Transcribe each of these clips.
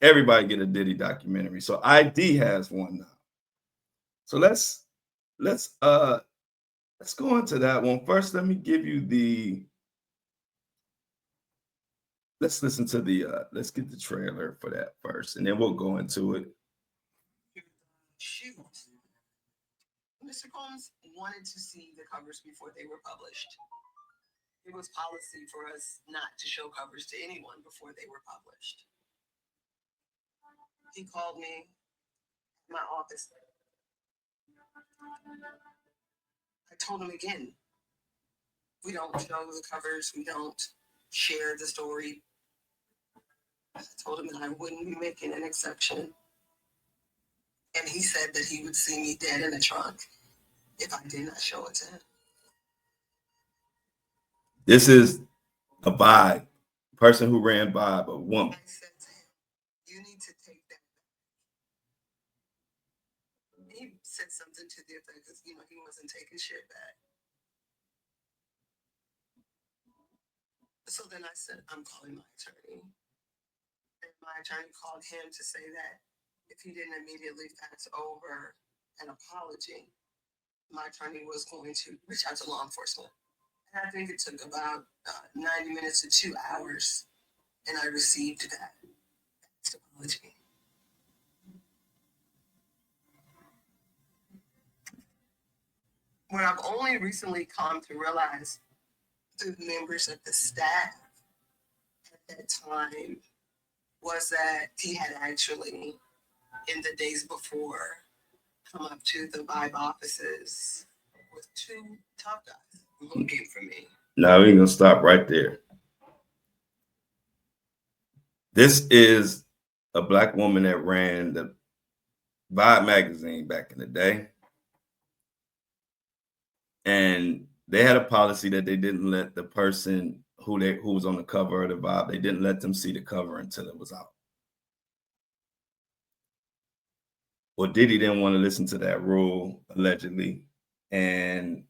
Everybody get a Diddy documentary. So ID has one now. So let's go into that one. First, let me give you the let's listen to the let's get the trailer for that first, and then we'll go into it. Shoot. Mr. Combs wanted to see the covers before they were published. It was policy for us not to show covers to anyone before they were published. He called me in my office. I told him again, we don't show the covers, we don't share the story. I told him that I wouldn't be making an exception. And he said that he would see me dead in the trunk if I did not show it to him. This is a vibe, person who ran Vibe, a woman. I said to him, you need to take that back. He said something to the effect because, he wasn't taking shit back. So then I said, I'm calling my attorney. And my attorney called him to say that if he didn't immediately fax over an apology, my attorney was going to reach out to law enforcement. And I think it took about 90 minutes to 2 hours, and I received that apology. What I've only recently come to realize through members of the staff at that time was that he had actually, in the days before, come up to the Vibe offices with two top guys looking for me. Now we're gonna stop right there. This is a Black woman that ran the Vibe magazine back in the day. And they had a policy that they didn't let the person who was on the cover of the Vibe, they didn't let them see the cover until it was out. Well, Diddy didn't want to listen to that rule, allegedly, and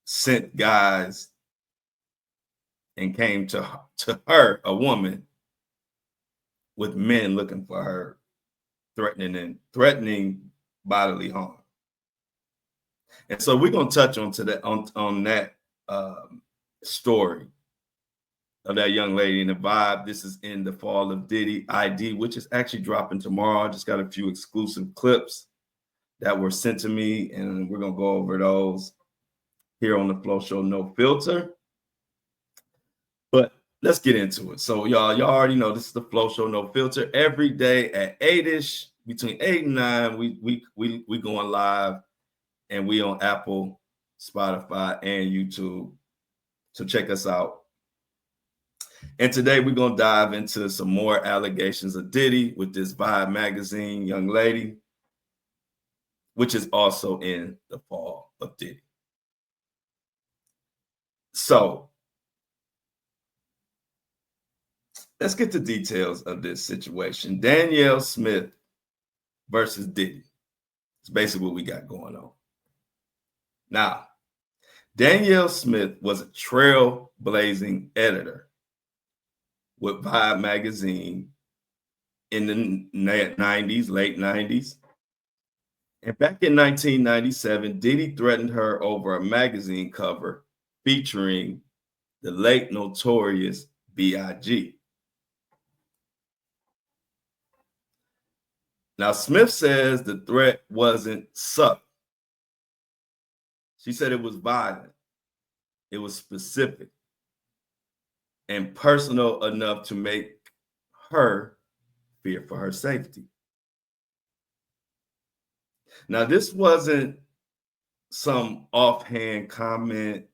sent guys and came to her, a woman, with men looking for her, threatening bodily harm. And so we're gonna touch on that story of that young lady in the Vibe. This is in the fall of Diddy ID, which is actually dropping tomorrow. I just got a few exclusive clips that were sent to me, and we're gonna go over those here on the Flow Show No Filter. But let's get into it. So y'all already know this is the Flow Show No Filter. Every day at 8-ish, between 8 and 9, we going live, and we on Apple, Spotify, and YouTube. So check us out. And today we're going to dive into some more allegations of Diddy with this Vibe magazine young lady, which is also in the fall of Diddy. So let's get the details of this situation. Danielle Smith versus Diddy. It's basically what we got going on. Now, Danielle Smith was a trailblazing editor with Vibe magazine in the 90s, late 90s. And back in 1997, Diddy threatened her over a magazine cover featuring the late notorious B.I.G. Now, Smith says the threat wasn't subtle. She said it was violent. It was specific and personal enough to make her fear for her safety. Now, this wasn't some offhand comment.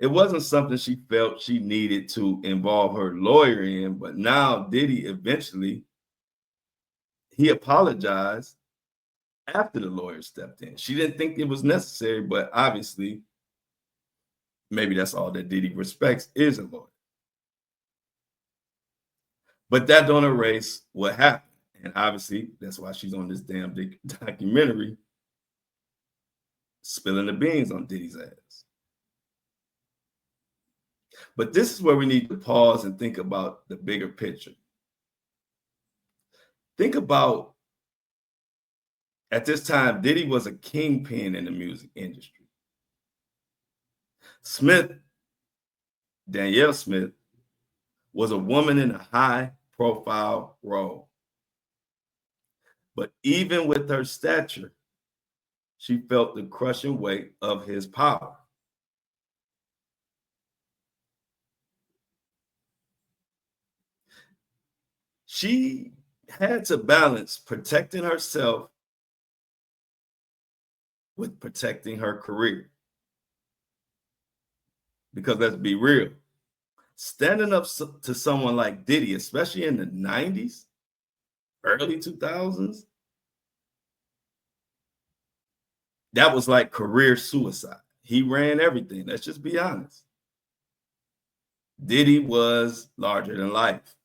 It wasn't something she felt she needed to involve her lawyer in, but now Diddy eventually, he apologized after the lawyer stepped in. She didn't think it was necessary, but obviously, maybe that's all that Diddy respects is a lawyer. But that don't erase what happened. And obviously, that's why she's on this damn documentary, spilling the beans on Diddy's ass. But this is where we need to pause and think about the bigger picture. Think about, at this time, Diddy was a kingpin in the music industry. Smith, Danielle Smith, was a woman in a high-profile role. But even with her stature, she felt the crushing weight of his power. She had to balance protecting herself with protecting her career. Because let's be real, standing up to someone like Diddy, especially in the 90s, early 2000s, that was like career suicide. He ran everything. Let's just be honest. Diddy was larger than life.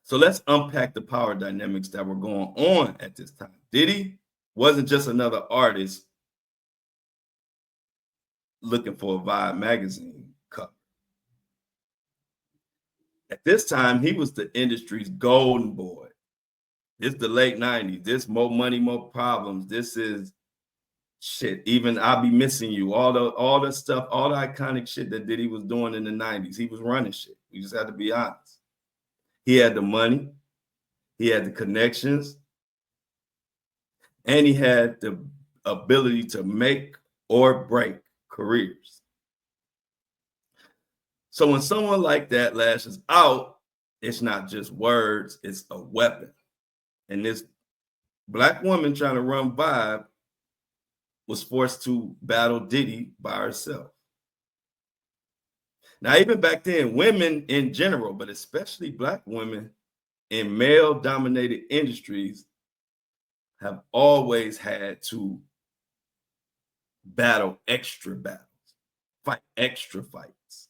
So let's unpack the power dynamics that were going on at this time. Diddy wasn't just another artist looking for a Vibe magazine cover. At this time, he was the industry's golden boy. It's the late 90s. This more money, more problems. This is shit. Even I'll Be Missing You. All the stuff, all the iconic shit that Diddy was doing in the 90s. He was running shit. We just had to be honest. He had the money, he had the connections, and he had the ability to make or break careers. So when someone like that lashes out, it's not just words, it's a weapon. And this Black woman trying to run Vibe was forced to battle Diddy by herself. Now, even back then, women in general, but especially Black women in male-dominated industries, have always had to battle extra battles, fight extra fights.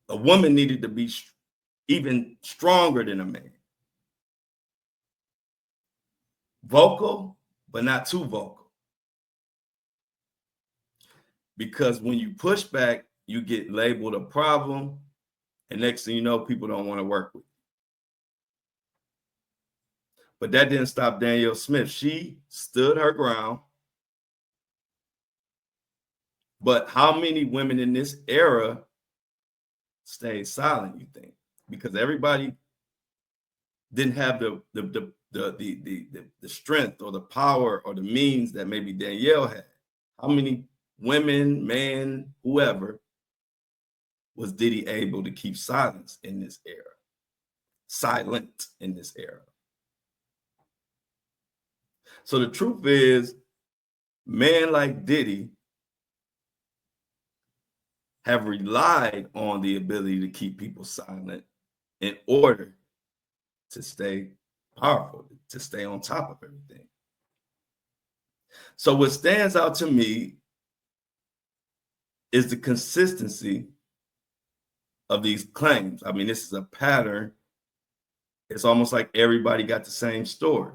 A woman needed to be even stronger than a man. Vocal, but not too vocal. Because when you push back, you get labeled a problem, and next thing you know, people don't want to work with you. But that didn't stop Danielle Smith. She stood her ground. But how many women in this era stayed silent, you think? Because everybody didn't have the strength or the power or the means that maybe Danielle had. How many women, men, whoever, was Diddy able to keep silence in this era? Silent in this era. So the truth is, men like Diddy have relied on the ability to keep people silent in order to stay powerful, to stay on top of everything. So what stands out to me is the consistency of these claims. I mean, this is a pattern. It's almost like everybody got the same story.